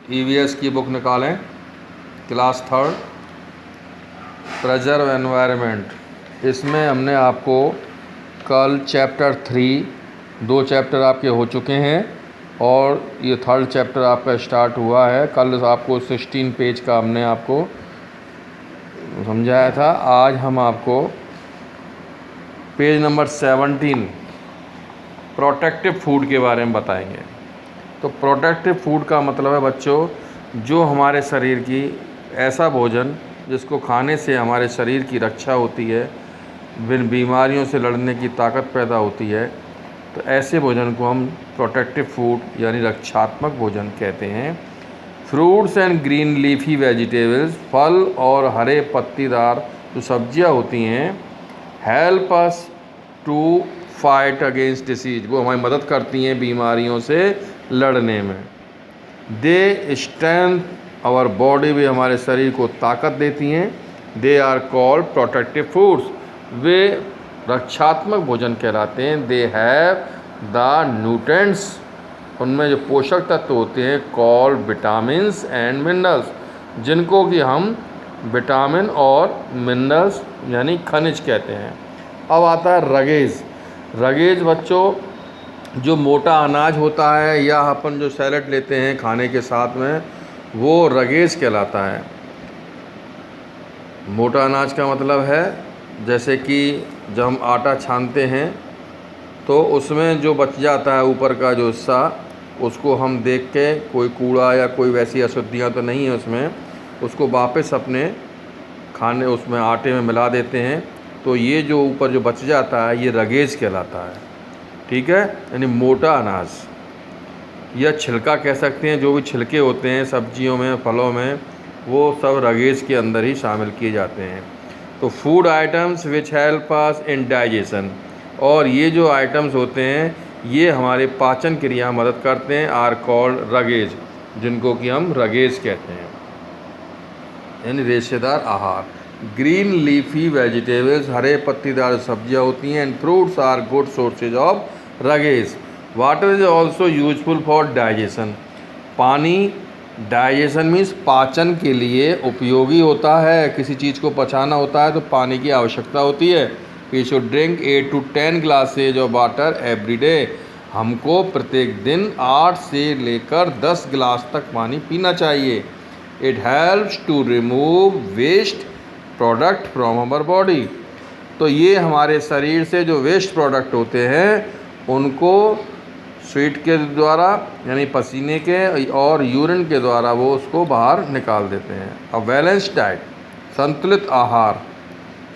EVS की book निकालें, class 3 preserve environment. इसमें हमने आपको कल चैप्टर 3 2 चैप्टर आपके हो चुके हैं और ये 3rd चैप्टर आपका स्टार्ट हुआ है। कल आपको 16 पेज का हमने आपको समझाया था। आज हम आपको पेज नंबर 17 प्रोटेक्टिव फूड के बारे में बताएंगे। तो प्रोटेक्टिव फूड का मतलब है बच्चों, जो हमारे शरीर की ऐसा भोजन जिसको खाने से हमारे शरीर की रक्षा होती है, बीमारियों से लड़ने की ताकत पैदा होती है, तो ऐसे भोजन को हम प्रोटेक्टिव फूड यानी रक्षात्मक भोजन कहते हैं। Fruits and green leafy vegetables, फल और हरे पत्तीदार जो सब्जियां होती हैं, help us to fight against disease, वो हमारी मदद करती हैं बीमारियों से लड़ने में। दे स्ट्रेंथ आवर बॉडी, भी हमारे शरीर को ताकत देती हैं। They are called protective foods, वे रक्षात्मक भोजन कहलाते हैं। दे हैव द न्यूट्रिएंट्स, उनमें जो पोषक तत्व होते हैं, कॉल्ड विटामिन्स एंड मिनरल्स, जिनको कि हम विटामिन और मिनरल्स यानी खनिज कहते हैं। अब आता है रगेज। रगेज बच्चों, जो मोटा अनाज होता है या अपन जो सैलेड लेते हैं खाने के साथ में, वो रगेज कहलाता है। मोटा अनाज का मतलब है जैसे कि जब हम आटा छानते हैं तो उसमें जो बच जाता है ऊपर का जो हिस्सा, उसको हम देख के कोई कूड़ा या कोई वैसी अशुद्धियाँ तो नहीं है उसमें, उसको वापस अपने खाने उसमें आटे में मिला देते हैं। तो ये जो ऊपर जो बच जाता है ये रगेज कहलाता है। ठीक है, यानी मोटा अनाज या छिलका कह सकते हैं। जो भी छिलके होते हैं सब्जियों में, फलों में, वो सब रगेज के अंदर ही शामिल किए जाते हैं। तो food items which help us in digestion, और ये जो आइटम्स होते हैं ये हमारे पाचन क्रिया में मदद करते हैं, आर कॉल्ड रगेज, जिनको कि हम रगेज कहते हैं, यानी रेशेदार आहार। ग्रीन लीफी वेजिटेबल्स, हरे पत्तीदार सब्जियां होती हैं। And fruits are good sources of roughage. Water is also useful for digestion, पानी डाइजेशन मीन्स पाचन के लिए उपयोगी होता है। किसी चीज़ को पचाना होता है तो पानी की आवश्यकता होती है। We should drink 8 to 10 glasses of water every day, हमको प्रत्येक दिन 8 से लेकर 10 गिलास तक पानी पीना चाहिए। It helps to remove waste product from our body, तो ये हमारे शरीर से जो वेस्ट प्रोडक्ट होते हैं उनको स्वीट के द्वारा यानी पसीने के और यूरिन के द्वारा वो उसको बाहर निकाल देते हैं। अ बैलेंस्ड डाइट, संतुलित आहार।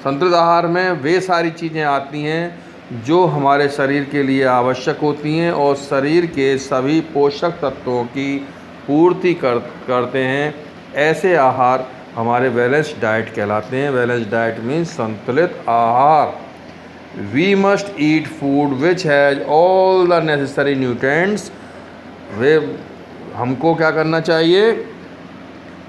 संतुलित आहार में वे सारी चीज़ें आती हैं जो हमारे शरीर के लिए आवश्यक होती हैं और शरीर के सभी पोषक तत्वों की पूर्ति करते हैं। ऐसे आहार हमारे बैलेंस्ड डाइट कहलाते हैं। बैलेंस्ड डाइट मीन्स संतुलित आहार। We must eat food which has all the necessary nutrients, वे हमको क्या करना चाहिए,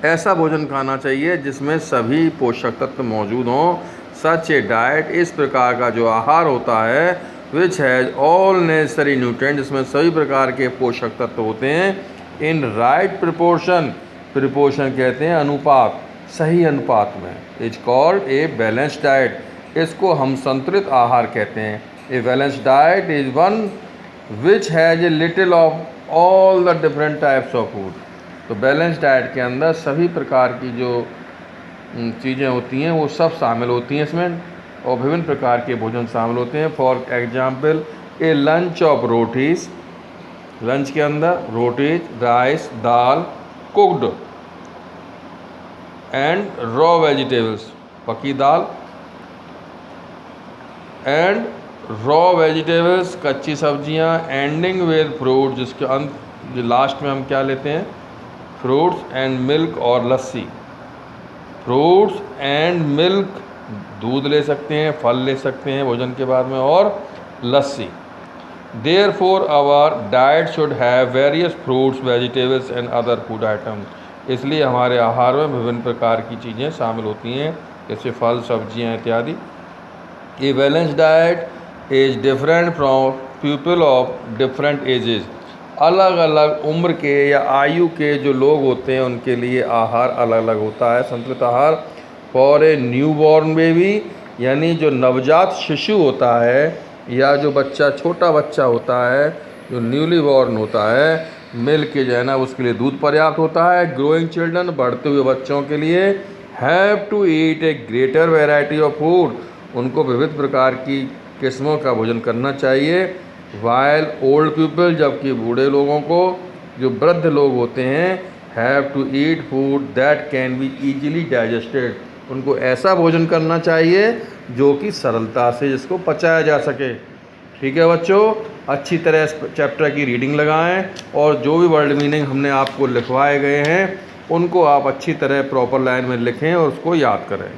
ऐसा भोजन खाना चाहिए जिसमें सभी पोषक तत्व मौजूद हों। सच ए डाइट, इस प्रकार का जो आहार होता है, विच हैज़ ऑल नेसेसरी न्यूट्रिएंट, जिसमें सभी प्रकार के पोषक तत्व होते हैं, इन राइट प्रिपोर्शन, प्रिपोर्शन कहते हैं अनुपात, सही अनुपात में, is called a balanced diet, इसको हम संतुलित आहार कहते हैं। A balanced diet is one which has a little of all the different types of food. तो बैलेंस डाइट के अंदर सभी प्रकार की जो चीज़ें होती हैं वो सब शामिल होती हैं इसमें, और विभिन्न प्रकार के भोजन शामिल होते हैं। For example, A lunch of rotis, lunch के अंदर rotis, rice, dal, cooked and raw vegetables, पकी दाल एंड रॉ वेजिटेबल्स, कच्ची सब्जियां, एंडिंग विद फ्रूट, जिसके अंत जो लास्ट में हम क्या लेते हैं, फ्रूट्स एंड मिल्क और लस्सी। फ्रूट्स एंड मिल्क, दूध ले सकते हैं, फल ले सकते हैं भोजन के बाद में, और लस्सी। Therefore our diet should have various fruits, vegetables and other food items, इसलिए हमारे आहार में विभिन्न प्रकार की चीज़ें शामिल होती हैं, जैसे फल, सब्जियां इत्यादि। A balanced diet is different from people of different ages, अलग अलग उम्र के या आयु के जो लोग होते हैं उनके लिए आहार अलग अलग होता है। संतुलित आहार for a new born baby, यानी जो नवजात शिशु होता है या जो बच्चा छोटा बच्चा होता है जो न्यूली बॉर्न होता है, मिल्क जो है ना उसके लिए दूध पर्याप्त होता है। ग्रोइंग चिल्ड्रन, बढ़ते हुए बच्चों के लिए have to eat a greater variety of food, उनको विविध प्रकार की किस्मों का भोजन करना चाहिए। वाइल ओल्ड पीपल, जबकि बूढ़े लोगों को, जो वृद्ध लोग होते हैं, have to eat food that can be easily digested, उनको ऐसा भोजन करना चाहिए जो कि सरलता से जिसको पचाया जा सके। ठीक है बच्चों, अच्छी तरह इस चैप्टर की रीडिंग लगाएं और जो भी वर्ड मीनिंग हमने आपको लिखवाए गए हैं उनको आप अच्छी तरह प्रॉपर लाइन में लिखें और उसको याद करें।